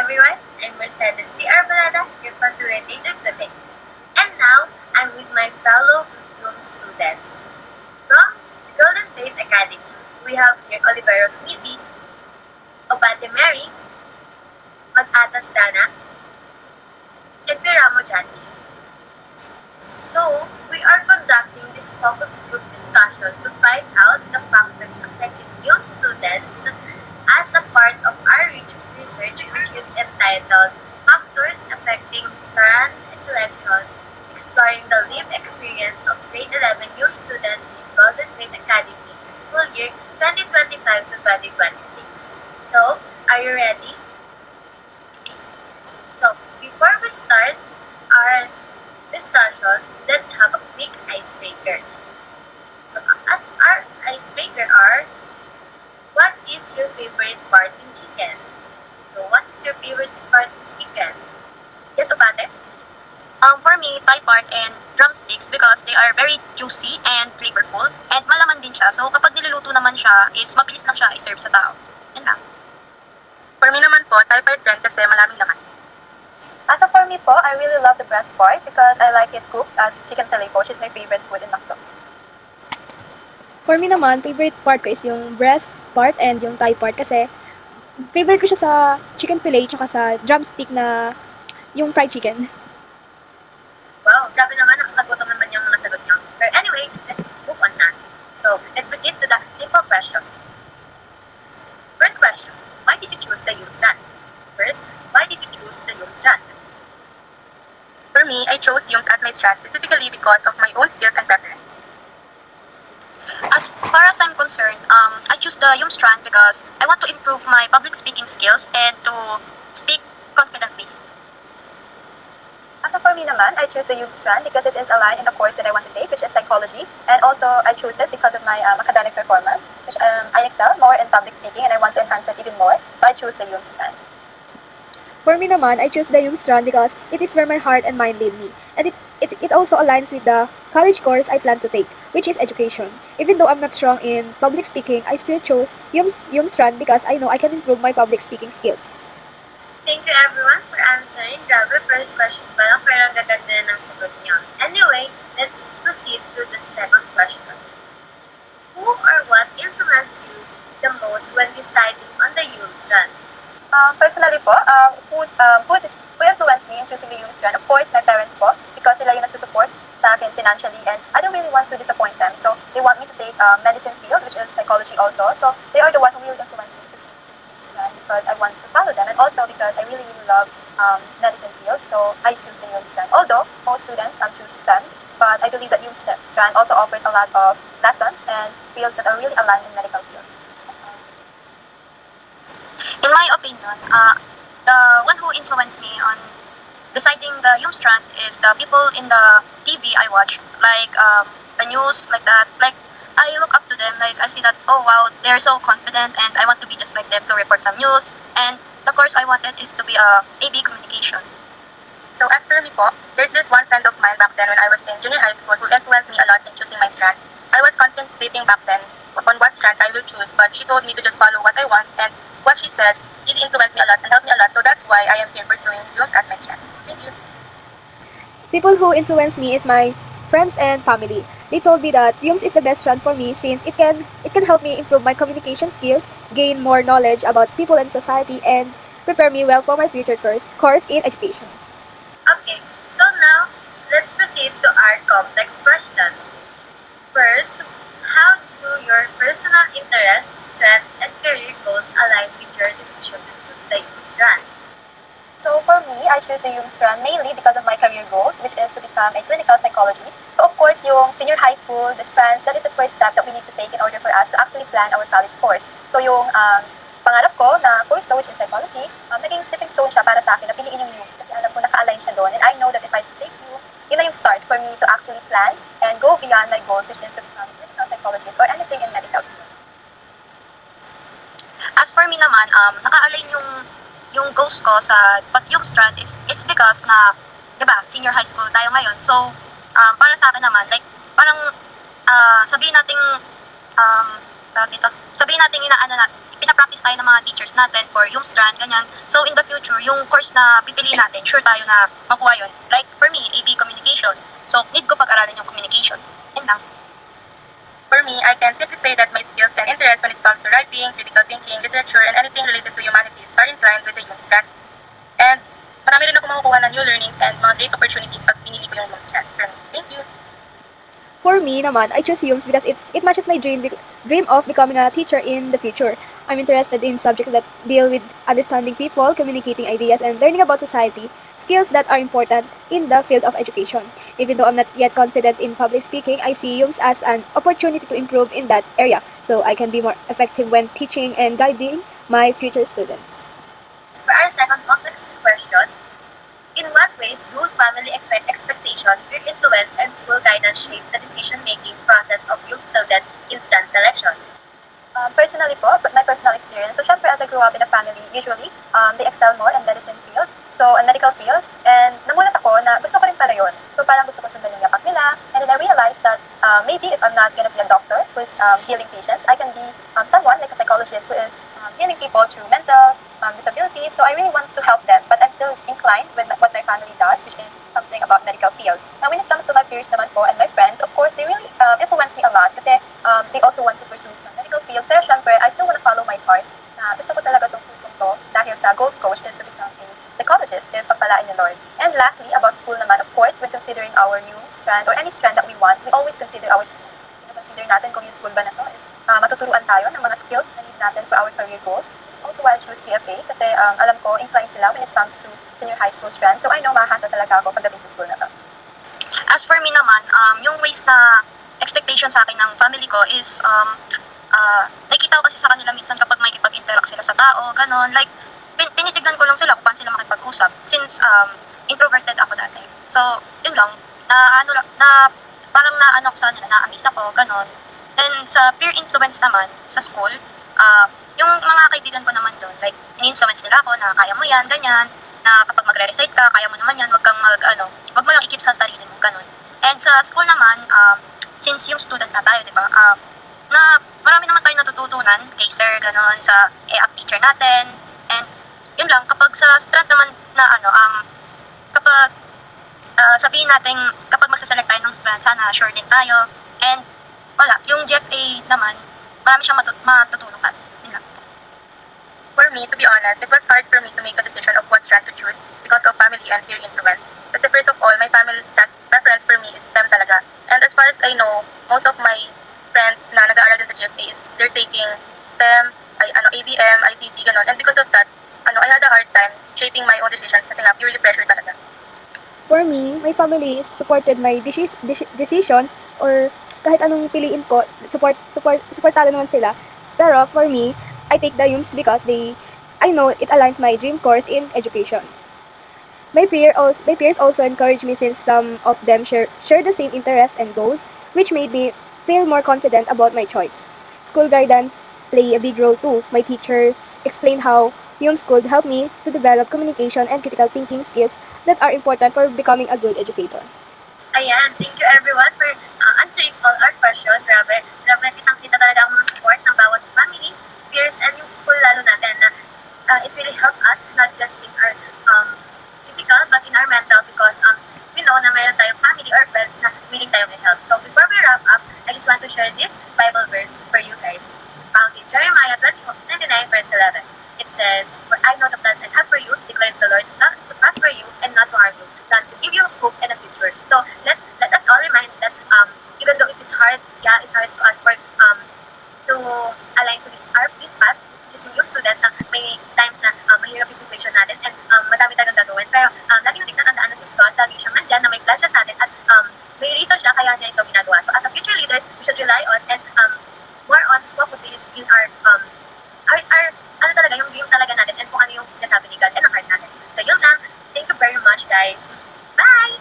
everyone. I'm Mercedes C. Arbalada, your facilitator today. And now, I'm with my fellow room students. From the Golden Faith Academy, we have here Oliveros Mizzy, Obate Mary, Mag-Atas Dana, and Piramo Jati. So, we are conducting this focus group discussion to find out the factors affecting young students as a part of our research which is entitled Factors Affecting Strand Selection, Exploring the Lived Experience of Grade 11 Young Students in Golden Faith Academy School Year 2025 to 2026. So, are you ready? So, before we start our discussion, let's have a quick icebreaker. So, as our icebreaker are, what is your favorite part in chicken? So, what is your favorite part in chicken? Yes, Obate? For me, Thai part and drumsticks because they are very juicy and flavorful and malaman din siya. So kapag niluluto naman siya, is mabilis lang siya i-serve sa tao. Yan lang. For me naman po, Thai part rin kasi maraming laman. As for me po, I really love the breast part because I like it cooked as chicken fillet po, which is my favorite food in McDonald's. For me naman, favorite part ko is yung breast part and yung thigh part kasi favorite ko siya sa chicken fillet tsaka sa drumstick na yung fried chicken. Wow, grabe naman, nakakagutom naman yung mga sagot nyo. But anyway, let's move on na. So, let's proceed to the simple question. First question, why did you choose the Yung strand? First, why did you choose the Yung strand? For me, I chose Yums as my strand specifically because of my own skills and preference. As far as I'm concerned, I choose the Yum strand because I want to improve my public speaking skills and to speak confidently. As for me naman, I choose the youth strand because it is aligned in the course that I want to take, which is psychology. And also, I choose it because of my academic performance, which I excel more in public speaking and I want to enhance it even more. So I choose the youth strand. For me naman, I choose the Yung strand because it is where my heart and mind lead me. And it also aligns with the college course I plan to take, which is education. Even though I'm not strong in public speaking, I still chose Yung strand because I know I can improve my public speaking skills. Thank you everyone for answering. Grabe, first question pa lang, pero ang gaganda na ng sagot niyo. Anyway, let's proceed to the second question. Who or what influenced you the most when deciding on the Yung strand? Personally po, who influenced me in choosing the youth strand? Of course, my parents po, because sila yung nagsusupport sa akin financially and I don't really want to disappoint them. So, they want me to take medicine field, which is psychology also. So, they are the one who will influence me because I want to follow them and also because I really love medicine field, so I choose the Yung strand. Although most students choose STEM, but I believe that Yung strand also offers a lot of lessons and fields that are really aligned in medical field. In my opinion, the one who influenced me on deciding the Yung strand is the people in the TV I watch, like the news, like that. Like I look up to them, like I see that, oh wow, they're so confident and I want to be just like them to report some news. And the course I wanted is to be a AB communication. So as for me po, there's this one friend of mine back then when I was in junior high school who influenced me a lot in choosing my strand. I was contemplating back then on what strand I will choose, but she told me to just follow what I want, and what she said really influenced me a lot and helped me a lot. So that's why I am here pursuing Yums as my strand. Thank you. People who influence me is my friends and family. They told me that Yums is the best strand for me since it can help me improve my communication skills, gain more knowledge about people and society, and prepare me well for my future course in education. Okay, so now, let's proceed to our complex question. First, how do your personal interests, strength, and career goals align with your decision to choose the Yung strand? So for me, I choose the Yung strand mainly because of my career goals, which is to become a clinical psychologist. So of course, yung senior high school, the strands, that is the first step that we need to take in order for us to actually plan our college course. So yung pangarap ko na course which is psychology, naging stepping stone siya para sa akin na piliin yung Yung kasi alam ko naka-align siya doon. And I know that if I take Yung, yun na yung start for me to actually plan and go beyond my goals, which is to become a clinical psychologist or anything in medical field. As for me naman, naka-align yung goals ko sa pag-Yung strand is it's because na, 'di ba, senior high school tayo ngayon. So, para sa akin naman, like parang sabihin nating tawag dito, sabihin natin pinapractice tayo ng mga teachers natin for yung strand, ganyan. So, in the future, yung course na pipiliin natin, sure tayo na makuha yun. Like, for me, AB Communication. So, need ko pag-aralan yung communication. Yun lang. For me, I can simply say that my skills and interests when it comes to writing, critical thinking, literature, and anything related to humanities are inclined with the human strand. And marami rin ako makukuha ng new learnings and mga great opportunities pag pinili ko yung human strand. Thank you! For me naman, I choose UMS because it matches my dream of becoming a teacher in the future. I'm interested in subjects that deal with understanding people, communicating ideas, and learning about society, skills that are important in the field of education. Even though I'm not yet confident in public speaking, I see UMS as an opportunity to improve in that area, so I can be more effective when teaching and guiding my future students. For our second complex question, in what ways do family expectation, peer influence, and school guidance shape the decision-making process of yung student in strand selection? Personally po, my personal experience, so syempre as I grew up in a family, usually, they excel more in medicine field, so in medical field, and namulat ako na gusto ko rin para yun. So parang gusto ko sundan yung yapak nila, and then I realized that maybe if I'm not gonna be a doctor who is healing patients, I can be someone like a psychologist who is healing people through mental disabilities. So I really want to help them, but I'm still inclined with what my family does, which is something about medical field. Now when it comes to my peers naman po and my friends, of course, they really influence me a lot kasi they also want to pursue the medical field. Pero syempre, I still want to follow my heart na gusto ko talaga itong pusong to dahil sa goals coach is to become a psychologist if pagpalain ni Lord. And lastly, about school naman, of course, when considering our new strand or any strand that we want, we always consider our school. Consider natin kung yung school ba na to is matuturuan tayo ng mga skills na need natin for our career goals. Which is also why I choose PFA kasi alam ko, inclined sila when it comes to senior high school strand. So I know mahasa talaga ako pagdating sa school na to. As for me naman, yung ways na expectation sa akin ng family ko is, nakikita ko kasi sa kanila minsan kapag may kipag-interact sila sa tao, ganon, like, tinitignan ko lang sila kung paano sila makipag-usap since introverted ako dati. So, yun lang, parang naano ko sa nila, na-amaze ako, ganon. Then, sa peer influence naman, sa school, yung mga kaibigan ko naman doon, like, in-influence nila ako na kaya mo yan, ganyan, na kapag magre-recite ka, kaya mo naman yan, wag mo lang ikip sa sarili mo, ganon. And sa school naman, since yung student na tayo, di ba, na marami naman tayo natututunan kay sir, ganon, sa EAP teacher natin, and yun lang, kapag sa strat naman na kapag sabihin natin, kapag magsaselect tayo ng strand, sana sure din tayo. And wala, yung GFA naman, marami siyang matutulong sa atin. Yun lang. For me, to be honest, it was hard for me to make a decision of what strand to choose because of family and peer influence. Kasi first of all, my family's preference for me is STEM talaga. And as far as I know, most of my friends na nag-aaral sa GFA is they're taking STEM, ABM, ICT, ganon. And because of that, I had a hard time shaping my own decisions kasi nga purely pressure talaga. For me, my family supported my decisions or kahit anong piliin ko, supportado naman sila. Pero for me, I take the UMS because I know it aligns my dream course in education. My peers also encourage me since some of them share the same interests and goals, which made me feel more confident about my choice. School guidance play a big role too. My teachers explained how UMS could help me to develop communication and critical thinking skills that are important for becoming a good educator. Ayan, thank you everyone for answering all our questions. Grabe, kitang-kita talaga ang mga support ng bawat family, peers, and yung school lalo natin na it really helped us not just in our physical but in our mental because we know na mayroon tayong family or friends na willing tayong i-help. So before we wrap up, I just want to share this Bible verse for you guys. Found in Jeremiah 29 verse 11. It says, "For I know the plans I have for you, declares the Lord, plans to prosper you and not to harm you, plans to give you hope and a future." So let us all remind that even though it is hard, it's hard to us for to align to this path, which is yung student na may times na mahirap yung situation natin and madami tayong gagawin. Pero lagi natin natandaan na si God, lagi siyang nandyan na may plan siya sa atin at may reason siya kaya niya ito ginagawa. So as a future leaders, we should rely on and more on focusing in our ano talaga, yung dream talaga natin and kung ano yung sinasabi ni God and ang heart natin. So yun lang. Thank you very much, guys. Bye!